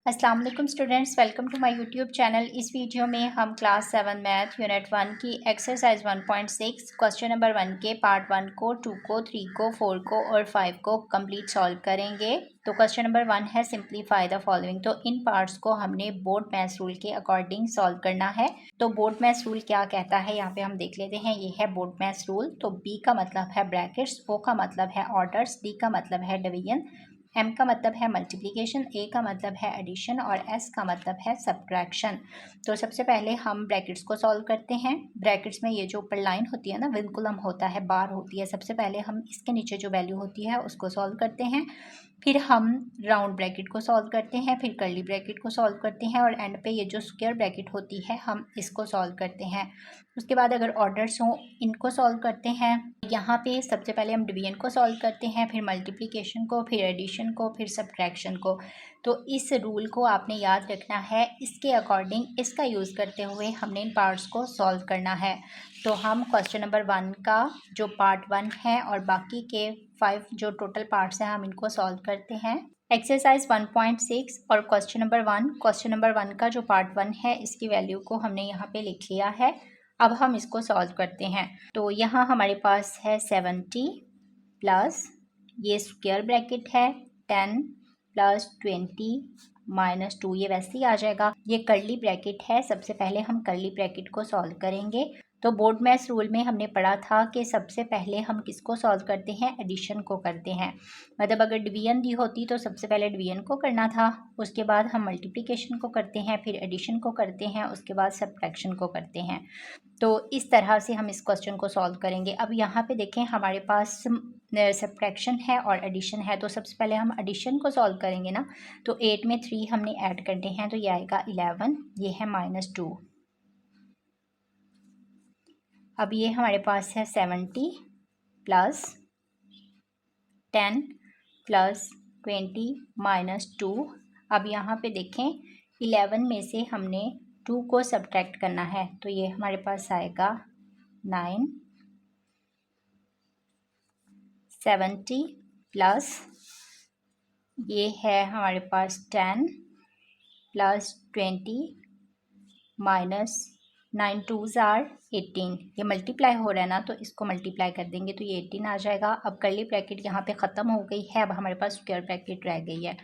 अस्सलाम वालेकुम students, welcome to my YouTube channel. इस वीडियो में हम क्लास 7 मैथ यूनिट 1 की एक्सरसाइज 1.6 क्वेश्चन नंबर 1 के पार्ट 1 को, 2 को, 3 को, 4 को और 5 को कंप्लीट सॉल्व करेंगे। तो क्वेश्चन नंबर 1 है सिंप्लीफाई द फॉलोइंग। तो इन पार्ट्स को हमने बोर्ड मैथ्स रूल के अकॉर्डिंग सॉल्व करना है। तो बोर्ड मैथ्स रूल क्या कहता है यहाँ पे हम देख लेते हैं। ये है बोर्ड मैथ्स रूल। तो बी का मतलब है ब्रैकेट्स, ओ का मतलब है ऑर्डर्स, डी का मतलब है डिवीजन, एम का मतलब है मल्टीप्लिकेशन, ए का मतलब है एडिशन और एस का मतलब है सब्ट्रैक्शन। तो सबसे पहले हम ब्रैकेट्स को सॉल्व करते हैं। ब्रैकेट्स में ये जो ऊपर लाइन होती है ना, विंकुलम होता है, बार होती है, सबसे पहले हम इसके नीचे जो वैल्यू होती है उसको सॉल्व करते हैं। फिर हम राउंड ब्रैकेट को सॉल्व करते हैं, फिर कर्ली ब्रैकेट को सॉल्व करते हैं और एंड पे ये जो स्क्वायर ब्रैकेट होती है हम इसको सॉल्व करते हैं। उसके बाद अगर ऑर्डर्स हों इनको सॉल्व करते हैं। यहाँ पे सबसे पहले हम डिवीजन को सॉल्व करते हैं, फिर मल्टीप्लिकेशन को, फिर एडिशन को, फिर सब्ट्रैक्शन को। तो इस रूल को आपने याद रखना है। इसके अकॉर्डिंग इसका यूज़ करते हुए हमने इन पार्ट्स को सॉल्व करना है। तो हम क्वेश्चन नंबर 1 का जो पार्ट 1 है और बाकी के 5 जो टोटल पार्ट्स हैं हम इनको सॉल्व करते हैं। एक्सरसाइज 1.6 और क्वेश्चन नंबर 1। क्वेश्चन नंबर 1 का जो पार्ट 1 है इसकी वैल्यू को हमने यहाँ पे लिख लिया है। अब हम इसको सॉल्व करते हैं। तो यहाँ हमारे पास है 70 प्लस ये स्क्वायर ब्रैकेट है 10 प्लस 20 माइनस 2, ये वैसे ही आ जाएगा। ये कर्ली ब्रैकेट है, सबसे पहले हम कर्ली ब्रैकेट को सॉल्व करेंगे। तो बोर्ड मैथ्स रूल में हमने पढ़ा था कि सबसे पहले हम किसको सॉल्व करते हैं, एडिशन को करते हैं। मतलब अगर डिवीजन दी होती तो सबसे पहले डिवीजन को करना था, उसके बाद हम मल्टीप्लिकेशन को करते हैं, फिर एडिशन को करते हैं, उसके बाद सब्ट्रैक्शन को करते हैं। तो इस तरह से हम इस क्वेश्चन को सॉल्व करेंगे। अब यहाँ पे देखें हमारे पास सब्ट्रैक्शन है और एडिशन है। तो सबसे पहले हम एडिशन को सॉल्व करेंगे ना। तो 8 में 3 हमने ऐड करते हैं तो ये आएगा 11, ये है -2। अब ये हमारे पास है 70 प्लस 10 प्लस 20 -2। अब यहाँ पे देखें 11 में से हमने 2 को सब्ट्रैक्ट करना है तो ये हमारे पास आएगा 9। 70 प्लस ये है हमारे पास 10 प्लस 20 माइनस 9 2s आर 18। ये मल्टीप्लाई हो रहा है ना तो इसको मल्टीप्लाई कर देंगे तो ये 18 आ जाएगा। अब कर्ली ब्रैकेट यहाँ पे ख़त्म हो गई है, अब हमारे पास स्क्वायर ब्रैकेट रह गई है।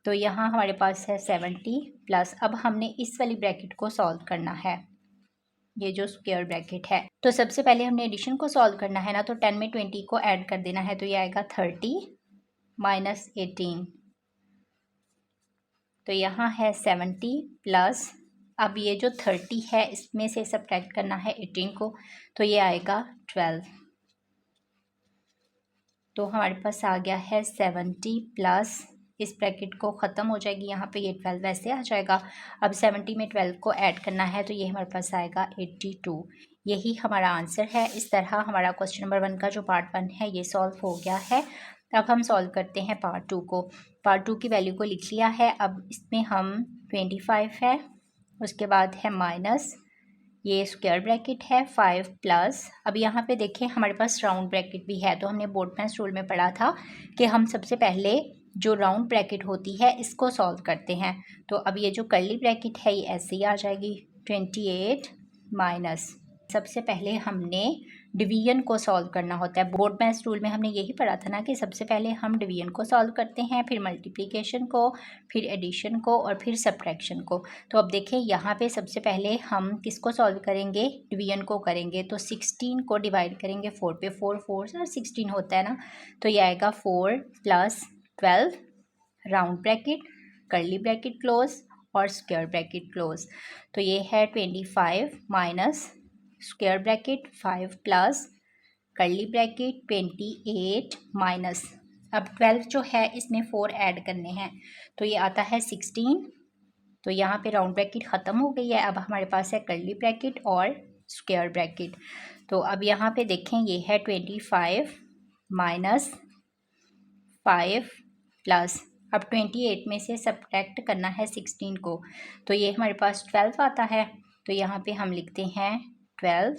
तो यहाँ हमारे पास है 70 प्लस, अब हमने इस वाली ब्रैकेट को सॉल्व करना है, ये जो स्क्वायर ब्रैकेट है। तो सबसे पहले हमने एडिशन को सॉल्व करना है ना, तो 10 में 20 को ऐड कर देना है तो ये आएगा 30 माइनस 18। तो यहाँ है 70 प्लस, अब ये जो 30 है इसमें से सब्ट्रैक्ट करना है 18 को तो ये आएगा 12। तो हमारे पास आ गया है 70 प्लस, इस ब्रैकेट को ख़त्म हो जाएगी यहाँ पे, ये 12 वैसे आ जाएगा। अब 70 में 12 को ऐड करना है तो ये हमारे पास आएगा 82। यही हमारा आंसर है। इस तरह हमारा क्वेश्चन नंबर 1 का जो पार्ट 1 है ये सॉल्व हो गया है। अब हम सॉल्व करते हैं पार्ट 2 को। पार्ट 2 की वैल्यू को लिख लिया है। अब इसमें हम 25 है, उसके बाद है माइनस ये स्क्वायर ब्रैकेट है 5 प्लस, अब यहाँ पे देखें हमारे पास राउंड ब्रैकेट भी है। तो हमने बोर्ड मैथ्स रूल में पढ़ा था कि हम सबसे पहले जो राउंड ब्रैकेट होती है इसको सॉल्व करते हैं। तो अब ये जो कर्ली ब्रैकेट है ये ऐसे ही आ जाएगी 28 माइनस, सबसे पहले हमने डिवीजन को सॉल्व करना होता है। बोर्ड मैथ्स रूल में हमने यही पढ़ा था ना कि सबसे पहले हम डिवीजन को सॉल्व करते हैं, फिर मल्टीप्लिकेशन को, फिर एडिशन को और फिर सब्ट्रैक्शन को। तो अब देखें यहाँ पे सबसे पहले हम किसको सॉल्व करेंगे, डिवीजन को करेंगे। तो 16 को डिवाइड करेंगे 4 पे, 4 4 और 16 होता है ना, तो ये आएगा 4 plus 12 round bracket, curly bracket close और स्क्वायर ब्रैकेट क्लोज। तो ये है 25 minus square bracket 5 plus curly bracket 28 minus, अब 12 जो है इसमें 4 ऐड करने हैं तो ये आता है 16। तो यहाँ पे राउंड ब्रैकेट ख़त्म हो गई है। अब हमारे पास है कर्ली ब्रैकेट और स्क्वायर ब्रैकेट। तो अब यहाँ पे देखें ये है 25 माइनस 5 प्लस, अब 28 में से सब्ट्रैक्ट करना है 16 को तो ये हमारे पास 12 आता है। तो यहाँ पे हम लिखते हैं 12,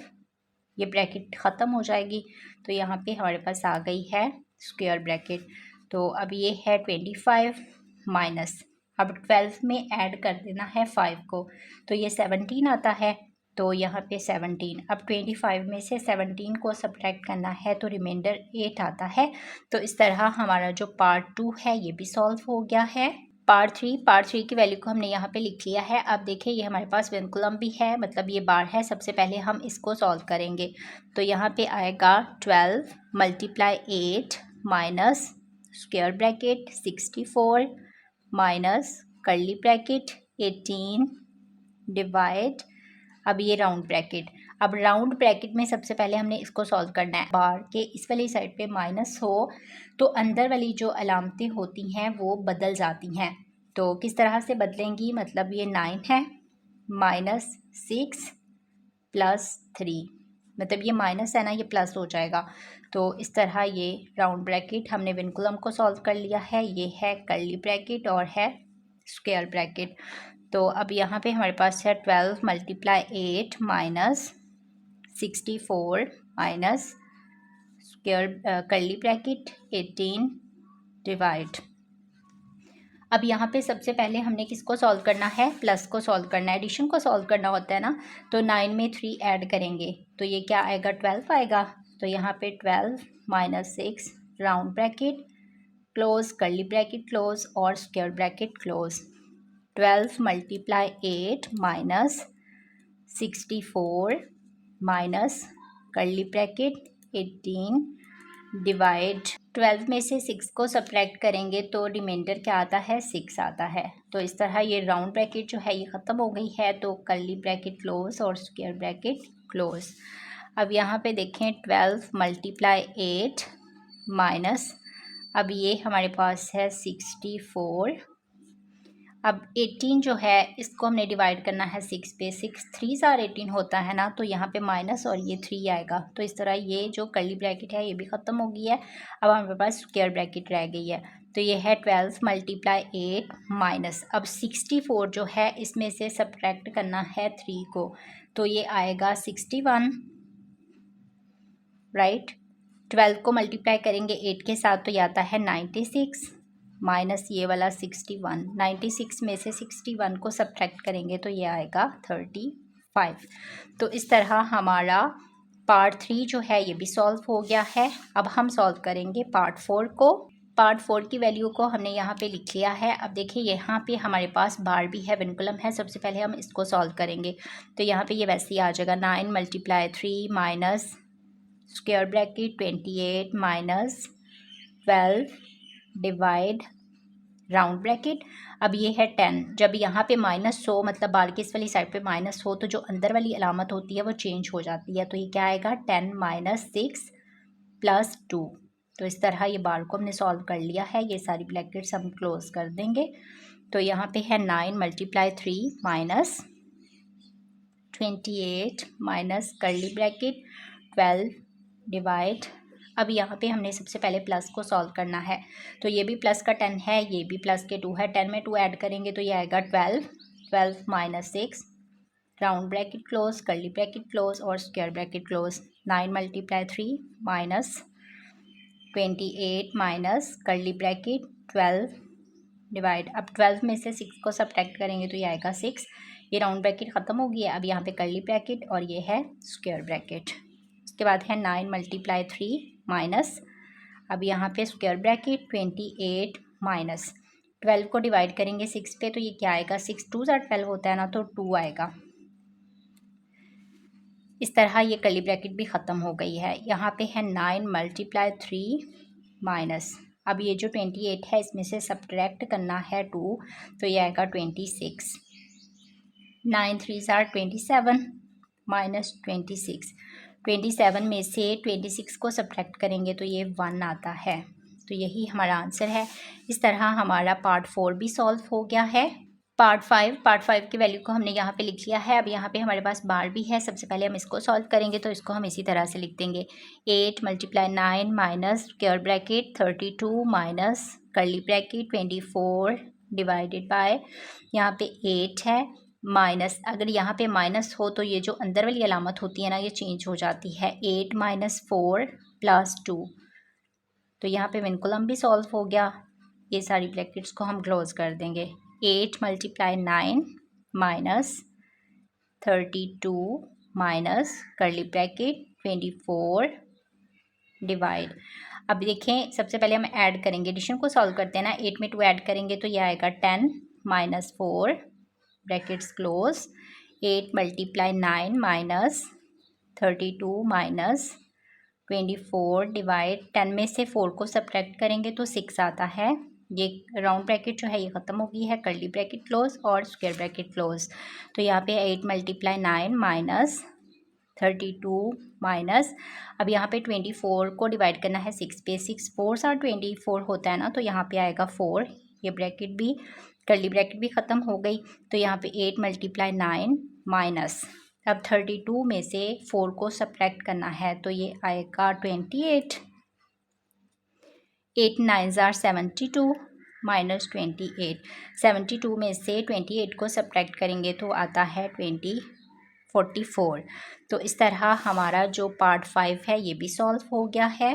ये ब्रैकेट ख़त्म हो जाएगी तो यहाँ पे हमारे पास आ गई है स्क्वायर ब्रैकेट। तो अब ये है 25 माइनस अब 12 में ऐड कर देना है 5 को, तो ये 17 आता है, तो यहाँ पे 17। अब 25 में से 17 को सब्ट्रैक्ट करना है तो रिमाइंडर 8 आता है। तो इस तरह हमारा जो पार्ट 2 है ये भी सॉल्व हो गया है। पार्ट थ्री की वैल्यू को हमने यहाँ पे लिख लिया है। अब देखिए ये हमारे पास विनकुलम भी है, मतलब ये बार है। सबसे पहले हम इसको सॉल्व करेंगे, तो यहाँ पे आएगा 12 multiply 8 minus square bracket 64 minus curly bracket 18 divide, अब ये राउंड ब्रैकेट। अब राउंड ब्रैकेट में सबसे पहले हमने इसको सॉल्व करना है। बार के इस वाली साइड पे माइनस हो तो अंदर वाली जो अलामतें होती हैं वो बदल जाती हैं। तो किस तरह से बदलेंगी, मतलब ये 9 है माइनस 6 प्लस 3, मतलब ये माइनस है ना, ये प्लस हो जाएगा। तो इस तरह ये राउंड ब्रैकेट हमने विनकुलम को सॉल्व कर लिया है। ये है कर्ली ब्रैकेट और है स्क्वायर ब्रैकेट। तो अब यहाँ पे हमारे पास है 12 multiply 8 minus 64 minus square curly bracket 18 divide. अब यहाँ पे सबसे पहले हमने किसको सॉल्व करना है, प्लस को सॉल्व करना है। एडिशन को सॉल्व करना होता है ना, तो 9 में 3 ऐड करेंगे तो ये क्या आएगा, 12 आएगा। तो यहाँ पे 12 minus 6 round bracket close curly bracket close और square bracket close. 12 multiply 8 minus 64 minus curly bracket 18 divide. 12 में से 6 को सब्ट्रैक्ट करेंगे तो रिमाइंडर क्या आता है, 6 आता है। तो इस तरह ये राउंड ब्रैकेट जो है ये ख़त्म हो गई है, तो कर्ली ब्रैकेट क्लोज और स्क्वायर ब्रैकेट क्लोज। अब यहाँ पे देखें 12 मल्टीप्लाई 8 माइनस, अब ये हमारे पास है 64। अब 18 जो है इसको हमने डिवाइड करना है 6 पे। 6 3 जार 18 होता है ना, तो यहाँ पे माइनस और ये 3 आएगा। तो इस तरह ये जो कर्ली ब्रैकेट है ये भी ख़त्म हो गई है। अब हमारे पास स्क्वायर ब्रैकेट रह गई है, तो ये है 12 मल्टीप्लाई 8 माइनस, अब 64 जो है इसमें से सब्ट्रैक्ट करना है 3 को, तो ये आएगा 61 राइट। 12 को मल्टीप्लाई करेंगे 8 के साथ तो ये आता है 96 माइनस ये वाला 61। 96 में से 61 को सब्ट्रैक्ट करेंगे तो ये आएगा 35। तो इस तरह हमारा पार्ट 3 जो है ये भी सॉल्व हो गया है। अब हम सॉल्व करेंगे पार्ट 4 को। पार्ट 4 की वैल्यू को हमने यहाँ पे लिख लिया है। अब देखिए यहाँ पे हमारे पास बार भी है, विनकुलम है। सबसे पहले हम इसको सॉल्व करेंगे, तो यहाँ पे ये वैसे ही आ जाएगा 9 multiply 3 minus square bracket 28 minus 12 divide round bracket. अब ये है 10। जब यहाँ पे माइनस हो, मतलब बार की इस वाली साइड पे माइनस हो, तो जो अंदर वाली अलामत होती है वो चेंज हो जाती है। तो ये क्या आएगा, 10 माइनस 6 प्लस 2। तो इस तरह ये बार को हमने सॉल्व कर लिया है। ये सारी ब्रैकेट्स हम क्लोज कर देंगे। तो यहाँ पे है 9 multiply 3 minus 28 minus curly bracket 12 divide. अब यहाँ पे हमने सबसे पहले प्लस को सॉल्व करना है, तो ये भी प्लस का 10 है, ये भी प्लस के 2 है। 10 में 2 ऐड करेंगे तो ये आएगा 12। 12 minus 6 round bracket close curly bracket close और square bracket close. 9 multiply 3 minus 28 minus curly bracket 12 divide. अब 12 में से 6 को सब्ट्रैक्ट करेंगे तो ये आएगा 6। ये राउंड ब्रैकेट ख़त्म हो गया। अब यहाँ पे कर्ली ब्रैकेट और ये है स्क्वायर ब्रैकेट। उसके बाद है 9 मल्टीप्लाई 3 माइनस, अब यहाँ पे स्क्वायर ब्रैकेट 28 माइनस 12 को डिवाइड करेंगे 6 पे, तो ये क्या आएगा, 6 2 ज़ा 12 होता है ना, तो 2 आएगा। इस तरह ये कर्ली ब्रैकेट भी ख़त्म हो गई है। यहाँ पे है 9 मल्टीप्लाई 3 माइनस, अब ये जो 28 है इसमें से सब्ट्रैक्ट करना है 2, तो ये आएगा 26। 9 3 ज़ा 27 माइनस 26। 27 में से 26 को सब्ट्रैक्ट करेंगे तो ये 1 आता है। तो यही हमारा आंसर है। इस तरह हमारा पार्ट 4 भी सॉल्व हो गया है। पार्ट 5 की वैल्यू को हमने यहाँ पे लिख लिया है। अब यहाँ पे हमारे पास बार भी है। सबसे पहले हम इसको सॉल्व करेंगे, तो इसको हम इसी तरह से लिख देंगे 8 multiply 9 minus square bracket 32 minus curly bracket 24 divided by, यहाँ पे 8 है माइनस, अगर यहाँ पे माइनस हो तो ये जो अंदर वाली अलामत होती है ना ये चेंज हो जाती है। 8 माइनस 4 प्लस 2, तो यहाँ पे विनकुलम भी सॉल्व हो गया। ये सारी ब्रैकेट्स को हम क्लोज कर देंगे। 8 multiply 9 minus 32 minus curly bracket 24 divide. अब देखें सबसे पहले हम ऐड करेंगे, एडिशन को सॉल्व करते हैं ना, 8 में 2 ऐड करेंगे तो यह आएगा 10 minus 4 brackets close, 8 multiply 9 minus 32 minus 24 divide, 10 में से 4 को सब्ट्रैक्ट करेंगे तो 6 आता है। ये राउंड ब्रैकेट जो है ये ख़त्म हो गई है, कर्ली ब्रैकेट क्लोज और स्क्वायर ब्रैकेट क्लोज। तो यहाँ पे 8 मल्टीप्लाई 9 माइनस 32 माइनस, अब यहाँ पे 24 को डिवाइड करना है 6 पे, 6 4 और 24 होता है ना, तो यहाँ पे आएगा 4, ये ब्रैकेट भी कर्ली ब्रैकेट भी ख़त्म हो गई। तो यहाँ पे 8 मल्टीप्लाई 9 माइनस, अब 32 में से 4 को सब्ट्रैक्ट करना है तो ये आएगा 28, 8 9 ज़ार 72 माइनस 28, 72 में से 28 को सब्ट्रैक्ट करेंगे तो आता है 44। तो इस तरह हमारा जो पार्ट 5 है ये भी सॉल्व हो गया है।